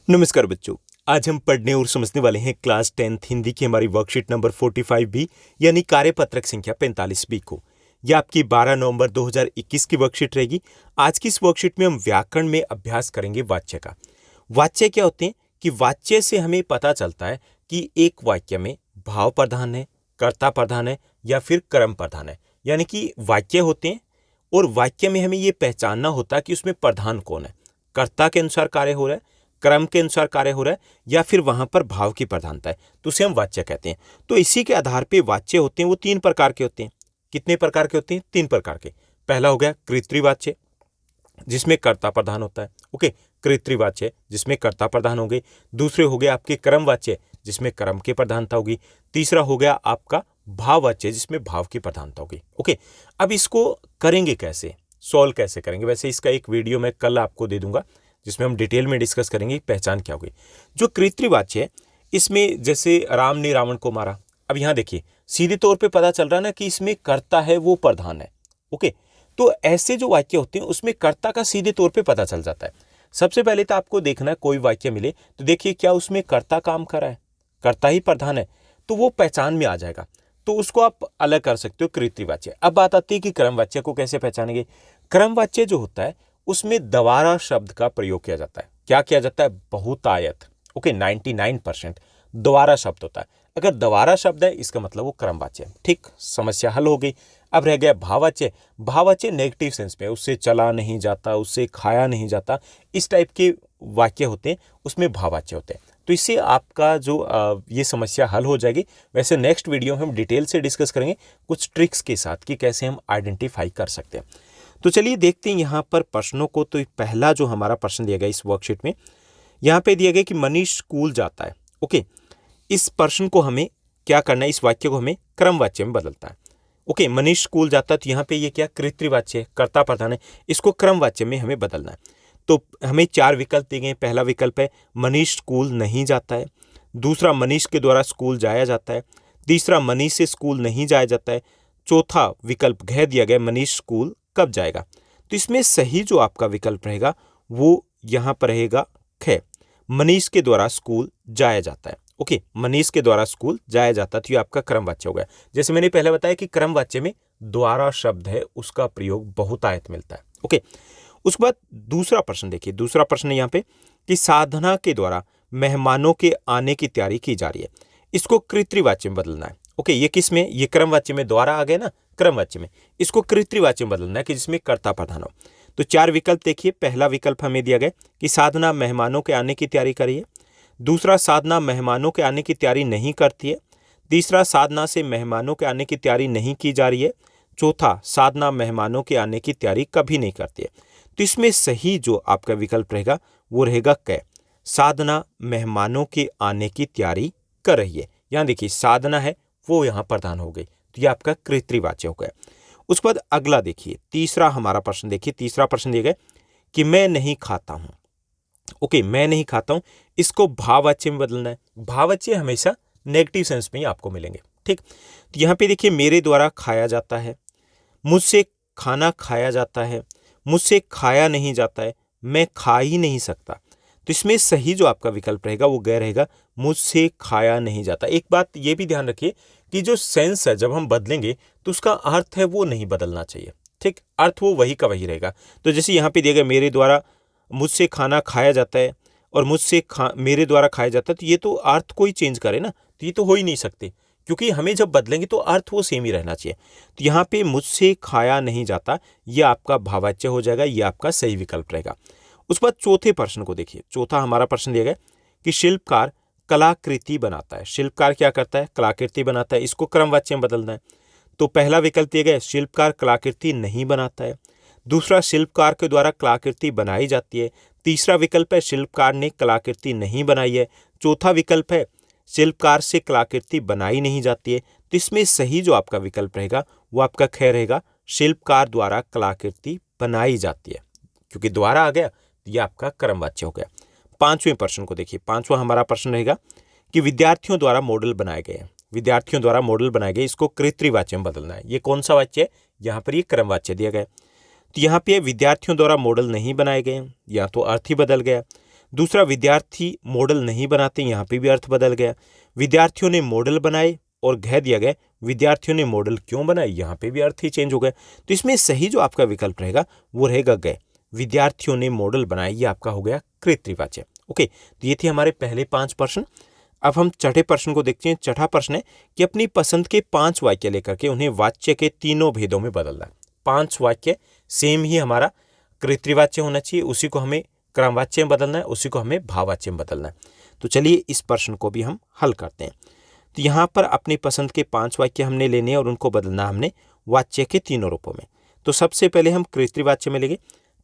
नमस्कार बच्चों। आज हम पढ़ने और समझने वाले हैं क्लास 10th हिंदी की हमारी वर्कशीट नंबर 45 बी यानी कार्यपत्रक संख्या 45 बी को। यह आपकी 12 नवंबर 2021 की वर्कशीट रहेगी। आज की इस वर्कशीट में हम व्याकरण में अभ्यास करेंगे वाच्य का। वाच्य क्या होते हैं कि वाच्य से हमें पता चलता है कि एक वाक्य में भाव प्रधान है, कर्ता प्रधान है या फिर कर्म प्रधान है। यानी कि वाक्य होते हैं और वाक्य में हमें ये पहचानना होता है कि उसमें प्रधान कौन है, कर्ता के अनुसार कार्य हो रहा है, क्रम के अनुसार कार्य हो रहा है या फिर वहां पर भाव की प्रधानता है, तो उसे हम वाच्य कहते हैं। तो इसी के आधार पे वाच्य होते हैं वो 3 प्रकार के होते हैं। कितने प्रकार के होते हैं? 3 प्रकार के। पहला हो गया कृत्रिवाच्य जिसमें कर्ता प्रधान होता है। ओके, कृत्रिवाच्य जिसमें कर्ता प्रधान हो गए। दूसरे हो गए आपके क्रमवाच्य जिसमें क्रम की प्रधानता होगी। तीसरा हो गया आपका भाववाच्य जिसमें भाव की प्रधानता होगी। ओके, अब इसको करेंगे कैसे, सॉल्व कैसे करेंगे? वैसे इसका एक वीडियो मैं कल आपको दे दूंगा जिसमें हम डिटेल में डिस्कस करेंगे पहचान क्या होगी। जो कृत्रिवाच्य है इसमें जैसे राम ने रावण को मारा। अब यहां देखिए सीधे तौर पे पता चल रहा है ना कि इसमें कर्ता है वो प्रधान है। ओके, तो ऐसे जो वाक्य होते हैं उसमें कर्ता का सीधे तौर पे पता चल जाता है। सबसे पहले तो आपको देखना है कोई वाक्य मिले तो देखिए क्या उसमें कर्ता काम कर रहा है, कर्ता ही प्रधान है, तो वो पहचान में आ जाएगा। तो उसको आप अलग कर सकते हो कृत्रिवाच्य। अब बात आती है कि क्रमवाच्य को कैसे पहचानेंगे। क्रमवाच्य जो होता है उसमें द्वारा शब्द का प्रयोग किया जाता है। क्या किया जाता है? बहुतायत। ओके, 99% द्वारा शब्द होता है। अगर द्वारा शब्द है इसका मतलब वो क्रमवाच्य है। ठीक, समस्या हल हो गई। अब रह गया भाववाच्य। भाववाच्य नेगेटिव सेंस में, उससे चला नहीं जाता, उससे खाया नहीं जाता, इस टाइप के वाक्य होते हैं उसमें भाववाच्य होते हैं। तो इससे आपका जो ये समस्या हल हो जाएगी। वैसे नेक्स्ट वीडियो में हम डिटेल से डिस्कस करेंगे कुछ ट्रिक्स के साथ कि कैसे हम आइडेंटिफाई कर सकते हैं। तो चलिए देखते हैं यहाँ पर प्रश्नों को। तो पहला जो हमारा प्रश्न दिया गया इस वर्कशीट में, यहाँ पे दिया गया कि मनीष स्कूल जाता है। ओके, इस प्रश्न को हमें क्या करना है, इस वाक्य को हमें क्रमवाच्य में बदलता है। ओके, मनीष स्कूल जाता है तो यहाँ पे ये क्या कृत्रिवाच्य कर्ता प्रधान है, इसको क्रमवाच्य में हमें बदलना है। तो हमें 4 विकल्प दिए गए। पहला विकल्प है मनीष स्कूल नहीं जाता है। दूसरा मनीष के द्वारा स्कूल जाया जाता है। तीसरा मनीष से स्कूल नहीं जाया जाता है। चौथा विकल्प घ दिया गया मनीष स्कूल कब जाएगा। तो इसमें सही जो आपका विकल्प रहेगा वो यहाँ पर रहेगा ख, मनीष के द्वारा स्कूल जाया जाता है। ओके, मनीष के द्वारा स्कूल जाया जाता है तो ये आपका क्रमवाच्य हो गया। जैसे मैंने पहले बताया कि क्रमवाच्य में द्वारा शब्द है उसका प्रयोग बहुतायत मिलता है। ओके, उसके बाद दूसरा प्रश्न देखिए। दूसरा प्रश्न यहाँ पे कि साधना के द्वारा मेहमानों के आने की तैयारी की जा रही है, इसको कृत्रिवाच्य में बदलना है। ओके, ये किस में? ये क्रमवाच्य में द्वारा आ गया ना, क्रमवाच्य में इसको कृत्रिवाच्य में बदलना है कि जिसमें कर्ता प्रधान हो। तो 4 विकल्प देखिए। पहला विकल्प हमें दिया गया कि साधना मेहमानों के आने की तैयारी कर रही है। दूसरा, साधना मेहमानों के आने की तैयारी नहीं करती है। तीसरा, साधना से मेहमानों के आने की तैयारी नहीं की जा रही है। चौथा, साधना मेहमानों के आने की तैयारी कभी नहीं करती है। तो इसमें सही जो आपका विकल्प रहेगा वो रहेगा क, साधना मेहमानों के आने की तैयारी कर रही है। यहाँ देखिए साधना है वो यहाँ प्रधान हो गई तो ये आपका कृत्रिवाच्य हो गया। उसके बाद अगला देखिए, तीसरा हमारा प्रश्न देखिए। तीसरा प्रश्न दिया गया कि मैं नहीं खाता हूं। ओके, मैं नहीं खाता हूं, इसको भाववाच्य में बदलना है। भाववाच्य हमेशा नेगेटिव सेंस में ही आपको मिलेंगे। ठीक, तो यहाँ पे देखिए मेरे द्वारा खाया जाता है, मुझसे खाना खाया जाता है, मुझसे खाया नहीं जाता है, मैं खा ही नहीं सकता। तो इसमें सही जो आपका विकल्प रहेगा वो गैर रहेगा, मुझसे खाया नहीं जाता। एक बात ये भी ध्यान रखिए कि जो सेंस है जब हम बदलेंगे तो उसका अर्थ है वो नहीं बदलना चाहिए। ठीक, अर्थ वो वही का वही रहेगा। तो जैसे यहाँ पे दिया गया मेरे द्वारा मुझसे खाना खाया जाता है और मेरे द्वारा खाया जाता है, तो ये तो अर्थ को ही चेंज करे ना, तो ये तो हो ही नहीं सकते क्योंकि हमें जब बदलेंगे तो अर्थ वो सेम ही रहना चाहिए। तो यहाँ पे मुझसे खाया नहीं जाता ये आपका भाववाच्य हो जाएगा, ये आपका सही विकल्प रहेगा। उसके बाद चौथे प्रश्न को देखिए। चौथा हमारा प्रश्न दिया गया कि शिल्पकार कलाकृति बनाता है। शिल्पकार क्या करता है? कलाकृति बनाता है, इसको क्रमवाच्य में बदलना है। तो पहला विकल्प दिया गया शिल्पकार कलाकृति नहीं बनाता है। दूसरा, शिल्पकार के द्वारा कलाकृति बनाई जाती है। तीसरा विकल्प है शिल्पकार ने कलाकृति नहीं बनाई है। चौथा विकल्प है शिल्पकार से कलाकृति बनाई नहीं जाती है। तो इसमें सही जो आपका विकल्प रहेगा वो आपका ख रहेगा, शिल्पकार द्वारा कलाकृति बनाई जाती है। क्योंकि द्वारा आ गया तो ये आपका क्रमवाच्य हो गया। पांचवें प्रश्न को देखिए। पांचवा हमारा प्रश्न रहेगा कि विद्यार्थियों द्वारा मॉडल बनाए गए हैं। विद्यार्थियों द्वारा मॉडल बनाए गए, इसको कृत्रिवाच्य में बदलना है। ये कौन सा वाच्य है? यहाँ पर ये क्रमवाच्य दिया गया। तो यहाँ पे विद्यार्थियों द्वारा मॉडल नहीं बनाए गए, या तो अर्थ ही बदल गया। दूसरा, विद्यार्थी मॉडल नहीं बनाते, यहाँ पे भी अर्थ बदल गया। विद्यार्थियों ने मॉडल बनाए और कह दिया गया विद्यार्थियों ने मॉडल क्यों बनाए, यहाँ पे भी अर्थ ही चेंज हो गया। तो इसमें सही जो आपका विकल्प रहेगा वो रहेगा गए, विद्यार्थियों ने मॉडल बनाए, ये आपका हो गया कृतवाच्य। ओके, तो ये थे हमारे पहले 5 प्रश्न। अब हम छठे प्रश्न को देखते हैं। छठा प्रश्न है कि अपनी पसंद के 5 वाक्य लेकर के उन्हें वाच्य के तीनों भेदों में बदलना है। 5 वाक्य सेम ही हमारा कृतवाच्य होना चाहिए, उसी को हमें क्रमवाच्य में बदलना है, उसी को हमें भाववाच्य में बदलना है। तो चलिए इस प्रश्न को भी हम हल करते हैं। तो यहाँ पर अपनी पसंद के 5 वाक्य हमने लेने हैं और उनको बदलना हमने वाच्य के तीनों रूपों में। तो सबसे पहले हम कृतवाच्य में लेंगे,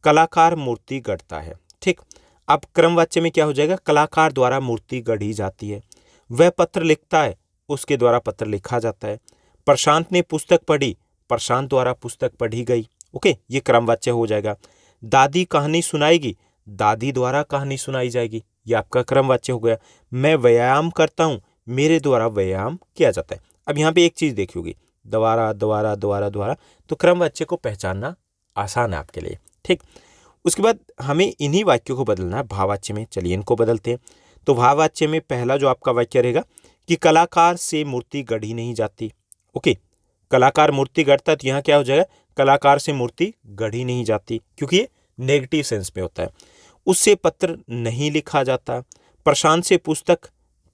कलाकार मूर्ति गढ़ता है। ठीक, अब क्रमवाच्य में क्या हो जाएगा, कलाकार द्वारा मूर्ति गढ़ी जाती है। वह पत्र लिखता है, उसके द्वारा पत्र लिखा जाता है। प्रशांत ने पुस्तक पढ़ी, प्रशांत द्वारा पुस्तक पढ़ी गई। ओके, ये क्रमवाच्य हो जाएगा। दादी कहानी सुनाएगी, दादी द्वारा कहानी सुनाई जाएगी, ये आपका क्रमवाच्य हो गया। मैं व्यायाम करता हूँ, मेरे द्वारा व्यायाम किया जाता है। अब यहाँ पे एक चीज देखी होगी, द्वारा द्वारा द्वारा द्वारा, तो क्रमवाच्य को पहचानना आसान है आपके लिए। ठीक, उसके बाद हमें इन्हीं वाक्यों को बदलना है भाववाच्य में। चलिए इनको बदलते हैं। तो भाववाच्य में पहला जो आपका वाक्य रहेगा कि कलाकार से मूर्ति गढ़ी नहीं जाती। ओके, कलाकार मूर्ति गढ़ता है, तो यहाँ क्या हो जाएगा, कलाकार से मूर्ति गढ़ी नहीं जाती, क्योंकि ये नेगेटिव सेंस में होता है। उससे पत्र नहीं लिखा जाता, प्रशांत से पुस्तक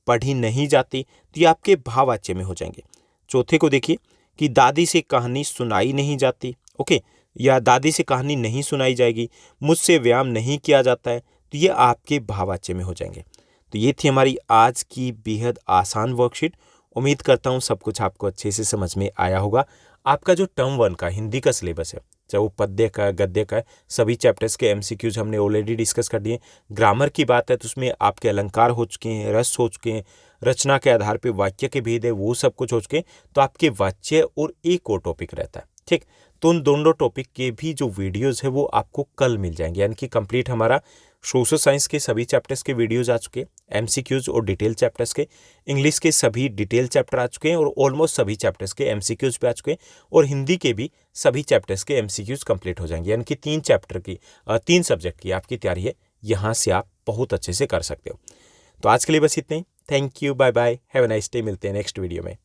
पढ़ी नहीं जाती, तो ये आपके भाववाच्य में हो जाएंगे। चौथे को देखिए कि दादी से कहानी सुनाई नहीं जाती। ओके, या दादी से कहानी नहीं सुनाई जाएगी, मुझसे व्यायाम नहीं किया जाता है, तो ये आपके भाववाच्य में हो जाएंगे। तो ये थी हमारी आज की बेहद आसान वर्कशीट। उम्मीद करता हूँ सब कुछ आपको अच्छे से समझ में आया होगा। आपका जो टर्म 1 का हिंदी का सिलेबस है, चाहे वो पद्य का गद्य का है, सभी चैप्टर्स के एमसीक्यूज हमने ऑलरेडी डिस्कस कर दिए। ग्रामर की बात है तो उसमें आपके अलंकार हो चुके हैं, रस हो चुके हैं, रचना के आधार पे वाक्य के भेद है, वो सब कुछ हो चुके हैं। तो आपके वाच्य और एक और टॉपिक रहता है। ठीक, तो उन दोनों टॉपिक के भी जो वीडियोस है वो आपको कल मिल जाएंगे, यानी कि कंप्लीट हमारा सोशल साइंस के सभी चैप्टर्स के वीडियोस आ चुके हैं, एमसीक्यूज और डिटेल चैप्टर्स के, इंग्लिश के सभी डिटेल चैप्टर आ चुके हैं और ऑलमोस्ट सभी चैप्टर्स के एमसीक्यूज पे आ चुके हैं, और हिंदी के भी सभी चैप्टर्स के एमसीक्यूज कंप्लीट हो जाएंगे, यानी कि 3 सब्जेक्ट की आपकी तैयारी है, यहाँ से आप बहुत अच्छे से कर सकते हो। तो आज के लिए बस इतना ही। Thank you, bye bye, have a nice day. मिलते हैं नेक्स्ट वीडियो में।